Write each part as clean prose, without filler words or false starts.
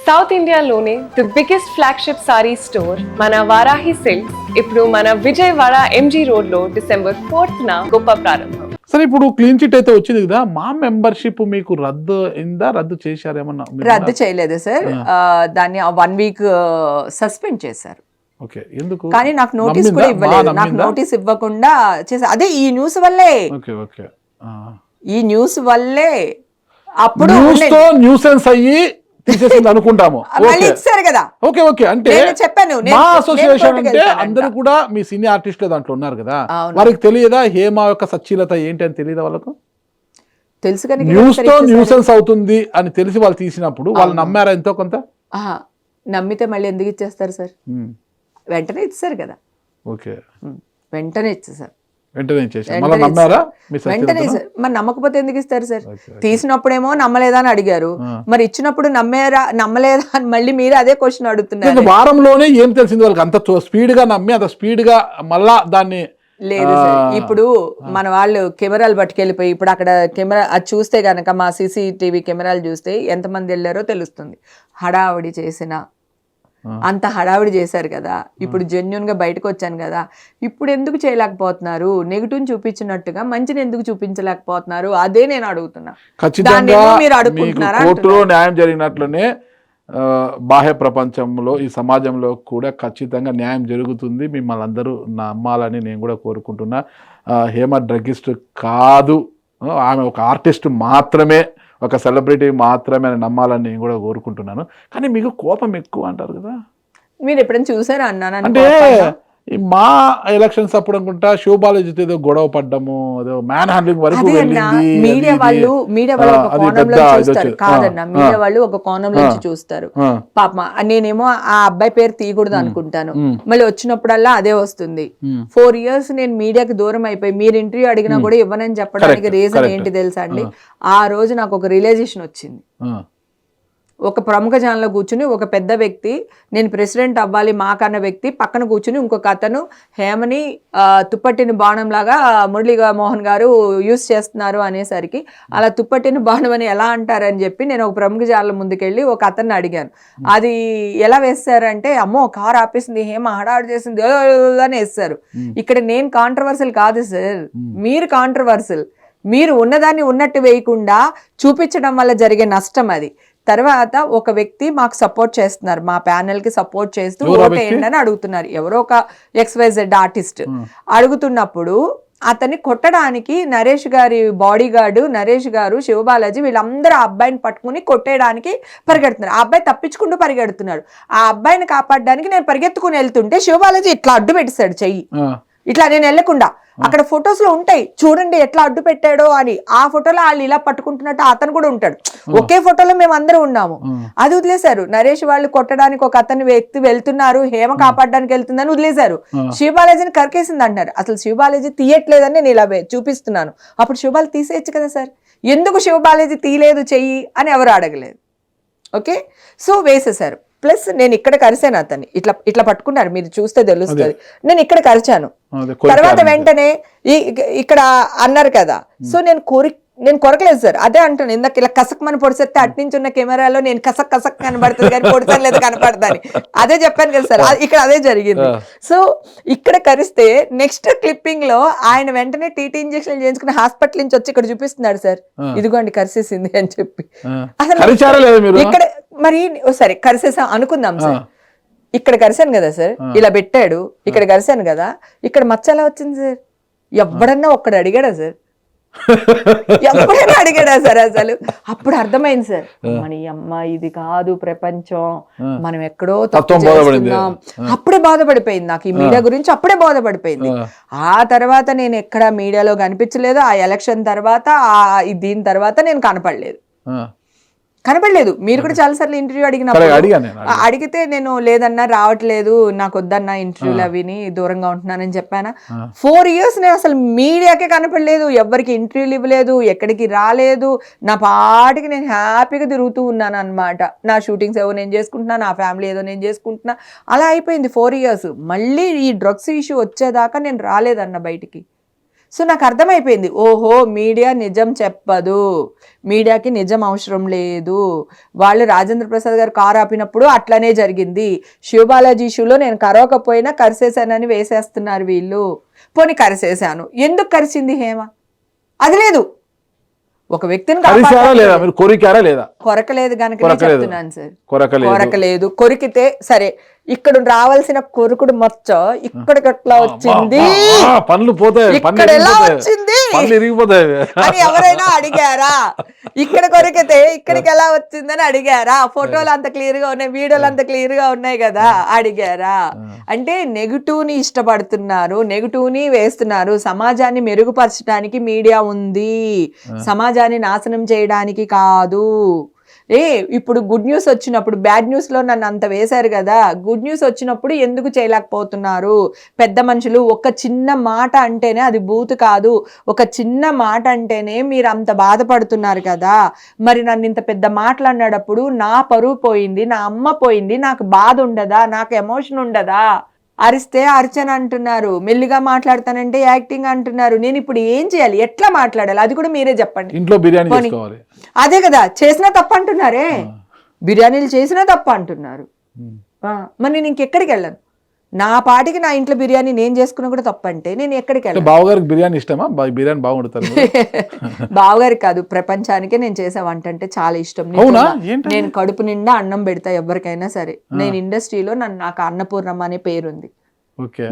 South ఇండియాలోనే the biggest flagship sorry store మన Varahi silks ఇప్పుడు మన విజయవాడ ఎంజీ రోడ్ లో December 4th గొప్ప ప్రారంభం. సరే, ఇప్పుడు క్లీన్ చిట్ అయితే వచ్చింది కదా, మా మెంబర్షిప్ మీకు రద్దు అయిందా, రద్దు చేశారేమన్నా? రద్దు చేయలేదు సార్, దాన్ని 1 week సస్పెండ్ చేశారు. ఓకే, ఎందుకు? కానీ నాకు నోటీస్ కూడా ఇవ్వలేదు, నాకు నోటీస్ ఇవ్వకుండా చేశారు. అదే ఈ న్యూస్ వల్లే, ఓకే ఓకే, ఈ న్యూస్ వల్లే అప్పుడు న్యూసెన్స్ అయ్యి తీసేసింది అనుకుంటాము. మళ్ళీ ఇచ్చారు కదా. ఓకే ఓకే, అంటే చెప్పాను మా అసోసియేషన్ అంటే అందరూ కూడా మీ సీనియర్ ఆర్టిస్టులు దాంట్లో ఉన్నారు కదా, వారికి తెలియదా హేమ యొక్క సచ్చీలత ఏంటి అని తెలియదా వాళ్ళకు? తెలుసు కానీ న్యూస్ తో న్యూసెన్స్ అవుతుంది అని తెలిసి వాళ్ళు తీసినప్పుడు వాళ్ళు నమ్మారా ఎంతో కొంత? నమ్మితే మళ్ళీ ఎందుకు ఇచ్చేస్తారు సార్? వెంటనే ఇచ్చారు కదా. ఓకే, వెంటనే ఇచ్చేసారు. వెంటనే సార్, మరి నమ్మకపోతే ఎందుకు ఇస్తారు సార్? తీసినప్పుడేమో నమ్మలేదా అని అడిగారు, మరి ఇచ్చినప్పుడు నమ్మలేదా అని మళ్ళీ మీరు అదే క్వశ్చన్ అడుగుతున్నారు. వారంలోనే ఏం తెలిసింది వాళ్ళకి? అంత స్పీడ్ గా నమ్మి అంత స్పీడ్ గా మళ్ళా దాన్ని లేదు సార్. ఇప్పుడు మన వాళ్ళు కెమెరాలు పట్టుకెళ్ళిపోయి ఇప్పుడు అక్కడ కెమెరా అది చూస్తే గనక మా CCTV కెమెరాలు చూస్తే ఎంతమంది వెళ్ళారో తెలుస్తుంది. హడావుడి చేసిన అంత హడావిడి చేశారు కదా, ఇప్పుడు జెన్యున్ గా బయటకు వచ్చాను కదా, ఇప్పుడు ఎందుకు చేయలేకపోతున్నారు? నెగిటివ్ చూపించినట్టుగా మంచిని ఎందుకు చూపించలేకపోతున్నారు? అదే నేను అడుగుతున్నా. ఖచ్చితంగా మీరు అడుగుతున్నారా? కోర్టులో న్యాయం జరిగినట్లనే బాహ్య ప్రపంచంలో ఈ సమాజంలో కూడా ఖచ్చితంగా న్యాయం జరుగుతుంది. మిమ్మల్ని అందరూ నమ్మాలని నేను కూడా కోరుకుంటున్నా. హేమ డ్రగ్గిస్ట్ కాదు, ఆమె ఒక ఆర్టిస్ట్ మాత్రమే, ఒక సెలబ్రిటీ మాత్రమే అని నమ్మాలని నేను కూడా కోరుకుంటున్నాను. కానీ మీకు కోపం ఎక్కువ అంటారు కదా, మీరు ఎప్పుడైనా చూసారా అన్నాను? అంటే మా ఎలక్షన్స్ అప్పుడు అనుకుంటా శివబాలాజీతో ఏదో గొడవ పడ్డము, ఏదో మ్యాన్ హ్యాండ్లింగ్ వరకు మీడియా వాళ్ళు ఒక కోణంలో చూస్తారు కాదన్న, మీడియా వాళ్ళు ఒక కోణంలో చూస్తారు. పాప నేనేమో ఆ అబ్బాయి పేరు తీయకూడదు అనుకుంటాను, మళ్ళీ వచ్చినప్పుడల్లా అదే వస్తుంది. 4 years నేను మీడియాకి దూరం అయిపోయి మీరు ఇంటర్వ్యూ అడిగినా కూడా ఇవ్వనని చెప్పడానికి రీజన్ ఏంటి తెలుసా అండి? ఆ రోజు నాకు ఒక రియలైజేషన్ వచ్చింది. ఒక ప్రముఖ ఛానల్లో కూర్చుని ఒక పెద్ద వ్యక్తి, నేను ప్రెసిడెంట్ అవ్వాలి మాకన్న వ్యక్తి పక్కన కూర్చుని ఇంకొక అతను హేమని తుప్పట్టిన బాణం లాగా మురళీ మోహన్ గారు యూస్ చేస్తున్నారు అనేసరికి, అలా తుప్పట్టిన బాణం అని ఎలా అంటారని చెప్పి నేను ఒక ప్రముఖ ఛానల్ ముందుకెళ్ళి ఒక అతన్ని అడిగాను. అది ఎలా వేస్తారంటే, అమ్మో కారు ఆపేసింది, హేమ హడాడు చేసింది అని వేస్తారు. ఇక్కడ నేను కాంట్రవర్సల్ కాదు సార్, మీరు కాంట్రవర్సల్. మీరు ఉన్నదాన్ని ఉన్నట్టు వేయకుండా చూపించడం వల్ల జరిగే నష్టం అది. తర్వాత ఒక వ్యక్తి మాకు సపోర్ట్ చేస్తున్నారు, మా ప్యానెల్ కి సపోర్ట్ చేస్తూ ఓటేయండి అని అడుగుతున్నారు. ఎవరో ఒక XYZ ఆర్టిస్ట్ అడుగుతున్నప్పుడు అతన్ని కొట్టడానికి నరేష్ గారి బాడీ గార్డు నరేష్ గారు, శివబాలాజీ వీళ్ళందరూ ఆ అబ్బాయిని పట్టుకుని కొట్టేయడానికి పరిగెడుతున్నారు. ఆ అబ్బాయి తప్పించుకుంటూ పరిగెడుతున్నాడు. ఆ అబ్బాయిని కాపాడడానికి నేను పరిగెత్తుకుని వెళ్తుంటే శివబాలాజీ ఇట్లా అడ్డు పెట్టేశాడు చెయ్యి, ఇట్లా నేను వెళ్ళకుండా. అక్కడ ఫొటోస్ లో ఉంటాయి చూడండి ఎట్లా అడ్డు పెట్టాడో అని. ఆ ఫోటోలో వాళ్ళు ఇలా పట్టుకుంటున్నట్టు అతను కూడా ఉంటాడు. ఒకే ఫోటోలో మేము అందరూ ఉన్నాము. అది వదిలేశారు. నరేష్ వాళ్ళు కొట్టడానికి ఒక వ్యక్తి వెళ్తున్నారు, హేమ కాపాడడానికి వెళ్తుందని వదిలేశారు. శివబాలాజీని కరికేసింది అంటున్నారు. అసలు శివబాలాజీ తీయట్లేదని నేను ఇలా చూపిస్తున్నాను. అప్పుడు శివబాలాజీ తీసేయచ్చు కదా సార్, ఎందుకు శివబాలాజీ తీయలేదు చెయ్యి అని ఎవరు అడగలేదు. Okay, so వేసేశారు. ప్లస్ నేను ఇక్కడ కరిచాను అతన్ని, ఇట్లా ఇట్లా పట్టుకున్నారు, మీరు చూస్తే తెలుస్తుంది. నేను ఇక్కడ కరిచాను. తర్వాత వెంటనే ఇక్కడ అన్నారు కదా, సో నేను కొరకలేదు సార్. అదే అంటాను, ఇందాక ఇలా కసక్మని పొడిసేస్తే అట్నుంచి ఉన్న కెమెరాలో నేను కసక్ కనబడుతుంది కానీ పొడిసాను లేదు కనపడతాను. అదే చెప్పాను కదా సార్, ఇక్కడ అదే జరిగింది. సో ఇక్కడ కరిస్తే నెక్స్ట్ క్లిప్పింగ్ లో ఆయన వెంటనే టీటీ ఇంజెక్షన్ చేయించుకుని హాస్పిటల్ నుంచి వచ్చి ఇక్కడ చూపిస్తున్నాడు సార్, ఇదిగోండి కరిసేసింది అని చెప్పి. అసలు ఇక్కడ మరి సరే కరిసేసా అనుకుందాం సార్, ఇక్కడ కరిసాను కదా సార్, ఇలా పెట్టాడు, ఇక్కడ కరిసాను కదా, ఇక్కడ మచ్చ ఎలా వచ్చింది సార్? ఎవడన్నా ఒక్కడు అడిగాడా సార్? ఎప్పుడైనా అడిగాడా సార్? అసలు అప్పుడు అర్థమైంది సార్, మన అమ్మ ఇది కాదు ప్రపంచం, మనం ఎక్కడో తప్పు చేస్తున్నాం. అప్పుడే బాధపడిపోయింది నాకు ఈ మీడియా గురించి, అప్పుడే బాధపడిపోయింది. ఆ తర్వాత నేను ఎక్కడ మీడియాలో కనిపించలేదు. ఆ ఎలక్షన్ తర్వాత దీని తర్వాత నేను కనపడలేదు. మీరు కూడా చాలాసార్లు ఇంటర్వ్యూ అడిగితే నేను లేదన్నా రావట్లేదు, నాకు వద్దన్నా ఇంటర్వ్యూలు అవిని దూరంగా ఉంటున్నానని చెప్పాను. 4 years నేను అసలు మీడియాకే కనపడలేదు, ఎవరికి ఇంటర్వ్యూలు ఇవ్వలేదు, ఎక్కడికి రాలేదు, నా పాటికి నేను హ్యాపీగా తిరుగుతూ ఉన్నాను అనమాట. నా షూటింగ్స్ ఏవో నేను చేసుకుంటున్నా, నా ఫ్యామిలీ ఏదో నేను చేసుకుంటున్నా, అలా అయిపోయింది 4 years. మళ్ళీ ఈ డ్రగ్స్ ఇష్యూ వచ్చేదాకా నేను రాలేదన్న బయటికి. సో నాకు అర్థమైపోయింది, ఓహో మీడియా నిజం చెప్పదు, మీడియాకి నిజం అవసరం లేదు. వాళ్ళు రాజేంద్ర ప్రసాద్ గారు కారు ఆపినప్పుడు అట్లనే జరిగింది. శివబాలాజీ ఇష్యూలో నేను కరవకపోయినా కరిసేసానని వేసేస్తున్నారు వీళ్ళు. పోనీ కరిసేసాను, ఎందుకు కరిసింది హేమ? అది లేదు. ఒక వ్యక్తిని కొరికారా లేదా? కొరకలేదు కనుక చెప్తున్నాను సార్, కొరకలేదు. కొరకలేదు. కొరికితే సరే, ఇక్కడ రావాల్సిన కొరుకుడు మచ్చ ఇక్కడికి ఎట్లా వచ్చింది, పనులు పోతాయి, ఇక్కడ ఎలా వచ్చింది అని ఎవరైనా అడిగారా? ఇక్కడ కొరికితే ఇక్కడికి ఎలా వచ్చిందని అడిగారా? ఫోటోలు అంత క్లియర్ గా ఉన్నాయి, వీడియోలు అంత క్లియర్ గా ఉన్నాయి కదా, అడిగారా? అంటే నెగిటివ్ ని ఇష్టపడుతున్నారు, నెగిటివ్ ని వేస్తున్నారు. సమాజాన్ని మెరుగుపరచడానికి మీడియా ఉంది, సమాజాన్ని నాశనం చేయడానికి కాదు. ఇప్పుడు గుడ్ న్యూస్ వచ్చినప్పుడు, బ్యాడ్ న్యూస్ లో నన్ను అంత వేశారు కదా, గుడ్ న్యూస్ వచ్చినప్పుడు ఎందుకు చేయలేకపోతున్నారు? పెద్ద మనుషులు ఒక చిన్న మాట అంటేనే అది బూత్ కాదు, ఒక చిన్న మాట అంటేనే మీరు అంత బాధపడుతున్నారు కదా. మరి నన్ను ఇంత పెద్ద మాటలు అన్నప్పుడు నా పరువు పోయింది, నా అమ్మ పోయింది, నాకు బాధ ఉండదా, నాకు ఎమోషన్ ఉండదా? అరిస్తే అర్చన అంటున్నారు, మెల్లిగా మాట్లాడతానంటే యాక్టింగ్ అంటున్నారు. నేను ఇప్పుడు ఏం చేయాలి, ఎట్లా మాట్లాడాలి, అది కూడా మీరే చెప్పండి. ఇంట్లో బిర్యానీ చేసుకోవాలి, అదే కదా చేసినా తప్ప అంటున్నారే, బిర్యానీలు చేసినా తప్ప అంటున్నారు. మరి నేను ఇంకెక్కడికి వెళ్ళను, నా పాటికి నా ఇంట్లో బిర్యానీ నేను చేసుకున్నా కూడా తప్పంటే నేను ఎక్కడికి వెళ్ళను. బావగారికి బిర్యానీ ఇష్టమా? బిర్యానీ బాగుంటుంది. బావగారికి కాదు, ప్రపంచానికే నేను చేసే వంట అంటే చాలా ఇష్టం. నేను కడుపు నిండా అన్నం పెడతా ఎవరికైనా సరే. నేను ఇండస్ట్రీలో నాకు అన్నపూర్ణమ్మ అనే పేరుంది.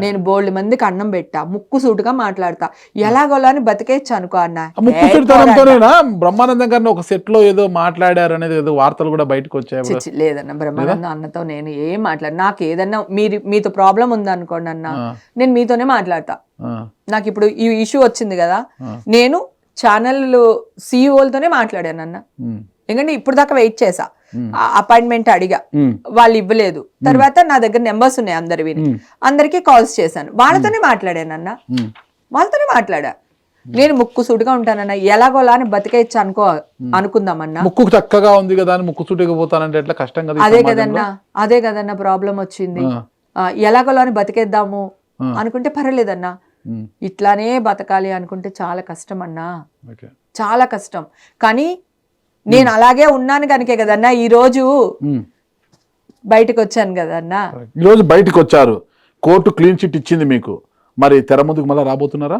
నేను బోల్డ్ మందికి అన్నం పెట్టా, ముక్కు సూటుగా మాట్లాడతా, ఎలాగోలా అని బతికేచ్చు అనుకో అన్న. బ్రహ్మానందం గారిని ఒక సెట్ లో ఏదో మాట్లాడారు అనేది ఏదో వార్తలు కూడా బయటకు వచ్చాయి. లేదన్న, బ్రహ్మానందం అన్నతో నేను ఏం మాట్లాడు, నాకు ఏదన్నా మీతో ప్రాబ్లం ఉందనుకోండి అన్న, నేను మీతోనే మాట్లాడతా. నాకు ఇప్పుడు ఈ ఇష్యూ వచ్చింది కదా, నేను ఛానల్ సిఇఓలతోనే మాట్లాడాను అన్న. ఎందుకంటే ఇప్పుడు దాకా వెయిట్ చేసా, అపాయింట్మెంట్ అడిగా, వాళ్ళు ఇవ్వలేదు. తర్వాత నా దగ్గర నెంబర్స్ ఉన్నాయి అందరివి, అందరికీ కాల్స్ చేశాను, వాళ్ళతోనే మాట్లాడానన్న, వాళ్ళతోనే మాట్లాడా. నేను ముక్కు సూటిగా ఉంటానన్నా, ఎలాగోలా అని బతికేయచ్చు అనుకుందామన్నా. ముక్కు చక్కగా ఉంది కదా అని ముక్కు సూటిగా పోతానంటే ఎట్లా కష్టం కదా. అదే కదన్నా ప్రాబ్లం వచ్చింది. ఎలాగోలా అని బతికేద్దాము అనుకుంటే పర్వాలేదన్నా, ఇట్లానే బతకాలి అనుకుంటే చాలా కష్టం అన్నా, చాలా కష్టం. కానీ నేను అలాగే ఉన్నాను కనుకే కదన్నా ఈ రోజు బయటకు వచ్చాను కదన్నా. ఈరోజు బయటకు వచ్చారు, కోర్టు క్లీన్ చిట్ ఇచ్చింది మీకు. మరి తెర ముందుకు మళ్ళీ రాబోతున్నారా?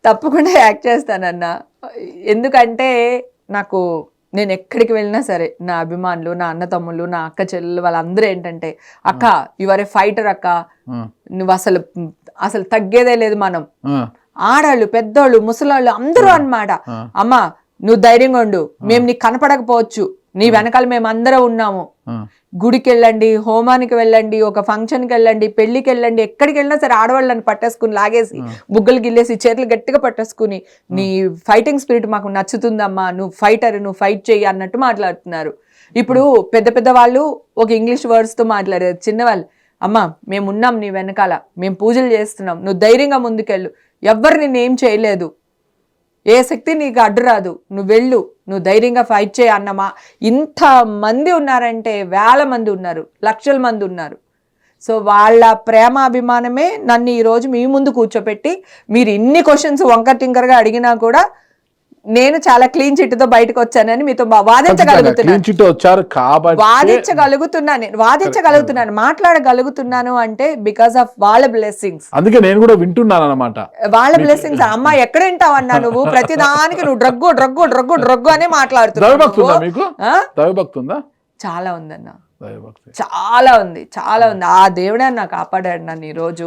తప్పకుండా యాక్ట్ చేస్తానన్నా. ఎందుకంటే నేను ఎక్కడికి వెళ్ళినా సరే నా అభిమానులు, నా అన్న తమ్ముళ్ళు, నా అక్క చెల్లెలు వాళ్ళందరూ ఏంటంటే, అక్క యువర్ ఏ ఫైటర్ అక్క, నువ్వు అసలు తగ్గేదే లేదు. మనం ఆడాళ్ళు, పెద్దోళ్ళు, ముసలాళ్ళు అందరూ అన్నమాట, అమ్మా నువ్వు ధైర్యంగా ఉండు, మేము నీకు కనపడకపోవచ్చు, నీ వెనకాల మేము అందరం ఉన్నాము. గుడికి వెళ్ళండి, హోమానికి వెళ్ళండి, ఒక ఫంక్షన్కి వెళ్ళండి, పెళ్లికి వెళ్ళండి, ఎక్కడికి వెళ్ళినా సరే ఆడవాళ్ళని పట్టేసుకుని లాగేసి బుగ్గలు గిల్లేసి చేతులు గట్టిగా పట్టేసుకుని, నీ ఫైటింగ్ స్పిరిట్ మాకు నచ్చుతుందమ్మా, నువ్వు ఫైటర్, నువ్వు ఫైట్ చెయ్యి అన్నట్టు మాట్లాడుతున్నారు. ఇప్పుడు పెద్ద పెద్ద వాళ్ళు ఒక ఇంగ్లీష్ వర్డ్స్ తో మాట్లాడారు, చిన్నవాళ్ళు అమ్మా మేము ఉన్నాం నీ వెనకాల, మేము పూజలు చేస్తున్నాం, నువ్వు ధైర్యంగా ముందుకెళ్ళు, ఎవ్వరు నిన్నేం చేయలేదు, ఏ శక్తి నీకు అడ్డు రాదు, నువ్వు వెళ్ళు, నువ్వు ధైర్యంగా ఫైట్ చేయి అన్నమా. ఇంత మంది ఉన్నారంటే, వేల మంది ఉన్నారు, లక్షల మంది ఉన్నారు. సో వాళ్ళ ప్రేమాభిమానమే నన్ను ఈరోజు మీ ముందు కూర్చోపెట్టి, మీరు ఇన్ని క్వశ్చన్స్ వంకర్ టింకర్గా అడిగినా కూడా నేను చాలా క్లీన్ చిట్ తో బయటకు వచ్చానని మీతో వాదించగలుగుతున్నాను, మాట్లాడగలుగుతున్నాను అంటే బికాస్ ఆఫ్ వాళ్ళ బ్లెస్సింగ్స్. అందుకే నేను కూడా వింటున్నాను అన్నమాట, వాళ్ళ బ్లెస్సింగ్స్. అమ్మా ఎక్కడ వింటావు అన్నా, నువ్వు ప్రతిదానికి నువ్వు డ్రగ్గు అని మాట్లాడుతున్నావు. చాలా ఉందన్నా, చాలా ఉంది, చాలా ఉంది. ఆ దేవుడే నాకు కాపాడాడు నన్ను ఈ రోజు.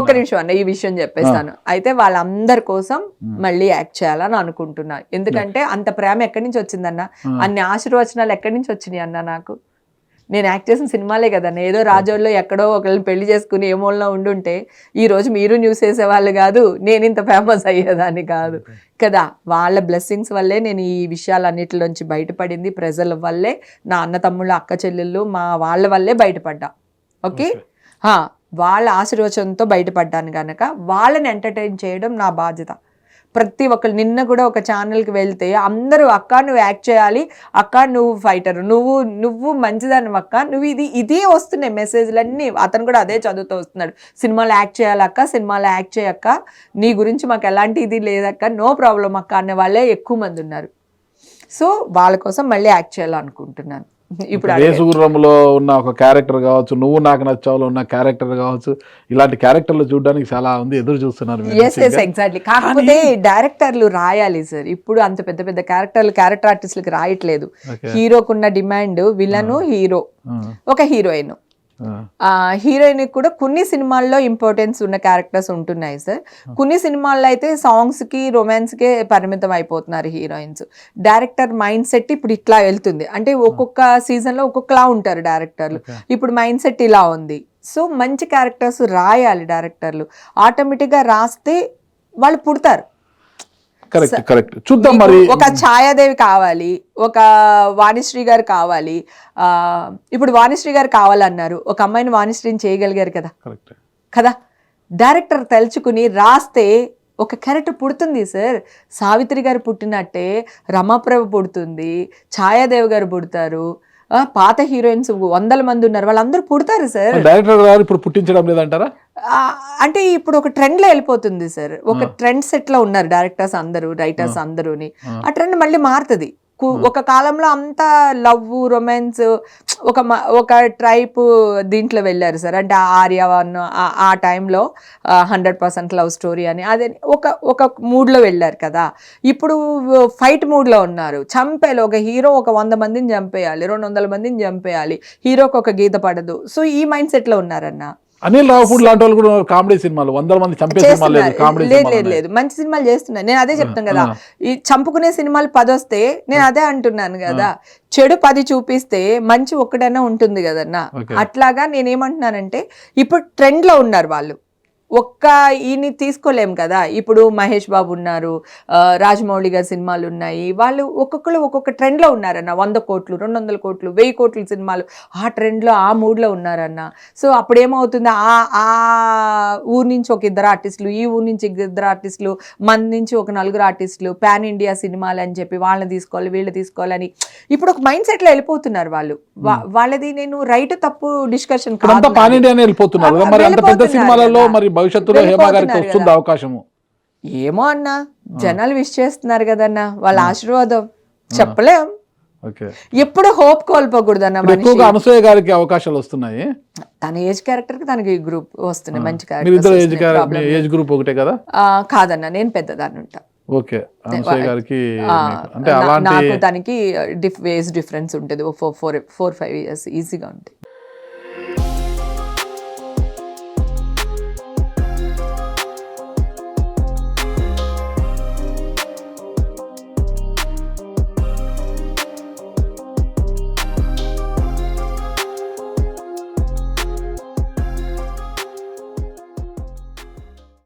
ఒక నిమిషం అన్న, ఈ విషయం చెప్పేస్తాను. అయితే వాళ్ళందరి కోసం మళ్ళీ యాక్ట్ చేయాలని అనుకుంటున్నా. ఎందుకంటే అంత ప్రేమ ఎక్కడి నుంచి వచ్చిందన్న, అన్ని ఆశీర్వచనాలు ఎక్కడి నుంచి వచ్చినాయి అన్న నాకు. నేను యాక్ట్ చేసిన సినిమాలే కదన్న, ఏదో రాజోల్లో ఎక్కడో ఒకళ్ళని పెళ్లి చేసుకుని ఏ మూలలో ఉండుంటే ఈ రోజు మీరు న్యూస్ చేసేవాళ్ళు కాదు, నేను ఇంత ఫేమస్ అయ్యేదాన్ని కాదు కదా. వాళ్ళ బ్లెస్సింగ్స్ వల్లే నేను ఈ విషయాలన్నిటిలోంచి బయటపడింది, ప్రజల వల్లే, నా అన్న తమ్ముళ్ళు, అక్క చెల్లెళ్ళు, మా వాళ్ళ వల్లే బయటపడ్డా. ఓకే, వాళ్ళ ఆశీర్వచనంతో బయటపడ్డాను కనుక వాళ్ళని ఎంటర్టైన్ చేయడం నా బాధ్యత. ప్రతి ఒక్కరు నిన్న కూడా ఒక ఛానల్కి వెళ్తే అందరూ అక్క నువ్వు యాక్ట్ చేయాలి, అక్క నువ్వు ఫైటర్, నువ్వు మంచిదాన్ని అక్క, నువ్వు ఇదే వస్తున్నాయి మెసేజ్లన్నీ. అతను కూడా అదే చదువుతూ వస్తున్నాడు, సినిమాలో యాక్ట్ చేయాలక్క, సినిమాలో యాక్ట్ చేయక్క, నీ గురించి మాకు ఎలాంటి ఇది లేదక్క, నో ప్రాబ్లం అక్క అనే వాళ్ళే ఎక్కువ మంది ఉన్నారు. సో వాళ్ళ కోసం మళ్ళీ యాక్ట్ చేయాలనుకుంటున్నాను. ఇప్పుడు రేసుగుర్రంలో ఉన్న ఒక క్యారెక్టర్ కావచ్చు, నువ్వు నాకు నచ్చావులో ఉన్న క్యారెక్టర్ కావచ్చు, ఇలాంటి క్యారెక్టర్లు చూడడానికి చాలా మంది ఎదురు చూస్తున్నారు. ఎగ్జాక్ట్లీ. కాకపోతే డైరెక్టర్లు రాయాలి సార్, ఇప్పుడు అంత పెద్ద పెద్ద క్యారెక్టర్ ఆర్టిస్టులకి రాయట్లేదు. హీరోకున్న డిమాండ్ విలను, హీరో, ఒక హీరోయిన్. హీరోయిన్ కూడా కొన్ని సినిమాల్లో ఇంపార్టెన్స్ ఉన్న క్యారెక్టర్స్ ఉంటున్నాయి సార్. కొన్ని సినిమాల్లో అయితే సాంగ్స్ కి రొమాన్స్ కే పరిమితం అయిపోతున్నారు హీరోయిన్స్. డైరెక్టర్ మైండ్ సెట్ ఇప్పుడు ఇట్లా వెళ్తుంది, అంటే ఒక్కొక్క సీజన్ లో ఒక్కొక్కలా ఉంటారు డైరెక్టర్లు. ఇప్పుడు మైండ్ సెట్ ఇలా ఉంది. సో మంచి క్యారెక్టర్స్ రాయాలి డైరెక్టర్లు. ఆటోమేటిక్ గా రాస్తే వాళ్ళు పుడతారు. కరెక్ట్. చూద్దాం మరి. ఒక ఛాయాదేవి కావాలి, ఒక వాణిశ్రీ గారు కావాలి. ఇప్పుడు వాణిశ్రీ గారు కావాలన్నారు, ఒక అమ్మాయిని వాణిశ్రీని చేయగలిగారు కదా. డైరెక్టర్ తలుచుకుని రాస్తే ఒక క్యారెక్టర్ పుడుతుంది సార్. సావిత్రి గారు పుట్టినట్టే రమాప్రభ పుడుతుంది, ఛాయాదేవి గారు పుడతారు, పాత హీరోయిన్స్ 100 మంది ఉన్నారు, వాళ్ళందరూ పుడతారు సార్. డైరెక్టర్ గారు ఇప్పుడు పుట్టించడం లేదంటారా? అంటే ఇప్పుడు ఒక ట్రెండ్ లో వెళ్ళిపోతుంది సార్. ఒక ట్రెండ్ సెట్ లో ఉన్నారు డైరెక్టర్స్ అందరూ, రైటర్స్ అందరూని. ఆ ట్రెండ్ మళ్ళీ మారుతుంది. ఒక కాలంలో అంతా లవ్, రొమాన్స్, ఒక ట్రైప్ దీంట్లో వెళ్ళారు సార్. అంటే ఆర్యవన్ ఆ టైంలో 100% లవ్ స్టోరీ అని అదే ఒక మూడ్లో వెళ్ళారు కదా. ఇప్పుడు ఫైట్ మూడ్లో ఉన్నారు. చంపేయాలి, ఒక హీరో ఒక 100 మందిని చంపేయాలి, 200 మందిని చంపేయాలి, హీరోకి ఒక గీత పడదు. సో ఈ మైండ్ సెట్ లో ఉన్నారన్న. అనిల్ రావుపూడి లాంటి వాళ్ళు కూడా కామెడీ సినిమాలు 100 మంది చంపే సినిమాలు లేదు, కామెడీ లేదు, మంచి సినిమాలు చేస్తున్నారు. నేను అదే చెప్తాను కదా, ఈ చంపుకునే సినిమాలు 10 వస్తే నేను అదే అంటున్నాను కదా, చెడు 10 చూపిస్తే మంచి ఒక్కడైనా ఉంటుంది కదన్నా. అట్లాగా నేనేమంటున్నానంటే ఇప్పుడు ట్రెండ్ లో ఉన్నారు వాళ్ళు. ఒక్క ఈయన్ని తీసుకోలేం కదా. ఇప్పుడు మహేష్ బాబు ఉన్నారు, రాజమౌళి గారి సినిమాలు ఉన్నాయి, వాళ్ళు ఒక్కొక్కరు ఒక్కొక్క ట్రెండ్లో ఉన్నారన్న. 100 కోట్లు, 200 కోట్లు, 1000 కోట్ల సినిమాలు ఆ ట్రెండ్లో, ఆ మూడ్లో ఉన్నారన్న. సో అప్పుడు ఏమవుతుంది, ఆ ఊరు నుంచి ఒక 2 ఆర్టిస్టులు, ఈ ఊరు నుంచి 2 ఆర్టిస్టులు, మన నుంచి ఒక 4 ఆర్టిస్టులు, పాన్ ఇండియా సినిమాలు అని చెప్పి వాళ్ళని తీసుకోవాలి, వీళ్ళు తీసుకోవాలని ఇప్పుడు ఒక మైండ్ సెట్లో వెళ్ళిపోతున్నారు వాళ్ళు. వాళ్ళది నేను రైట్ తప్పు డిస్కషన్ కాదు. పాన్ ఇండియా వెళ్ళిపోతున్నారు మరి అంత పెద్ద సినిమాలలో. మరి భవిష్యత్తులో హేమ గారికి వస్తుంది అవకాశము ఏమో అన్న, జనాలు విష్ చేస్తున్నారు కదన్న, వాళ్ళ ఆశీర్వాదం చెప్పలేం. ఎప్పుడు హోప్ కోల్పోకూడదు అన్న. అనసూయ గారికి అవకాశాలు వస్తున్నాయి, తన ఏజ్ క్యారెక్టర్ కి తనకి గ్రూప్ వస్తున్నాయి, మంచి క్యారెక్టర్. ఏజ్ గ్రూప్ ఒకటే కదా? కాదన్న, నేను పెద్దదాన్ని ఉంటా. ఓకే. అనసూయ గారికి అంటే నాకు దానికి ఏజ్ డిఫరెన్స్ ఉంటుంది, 4-5 ఇయర్స్ ఈజీగా ఉంటుంది.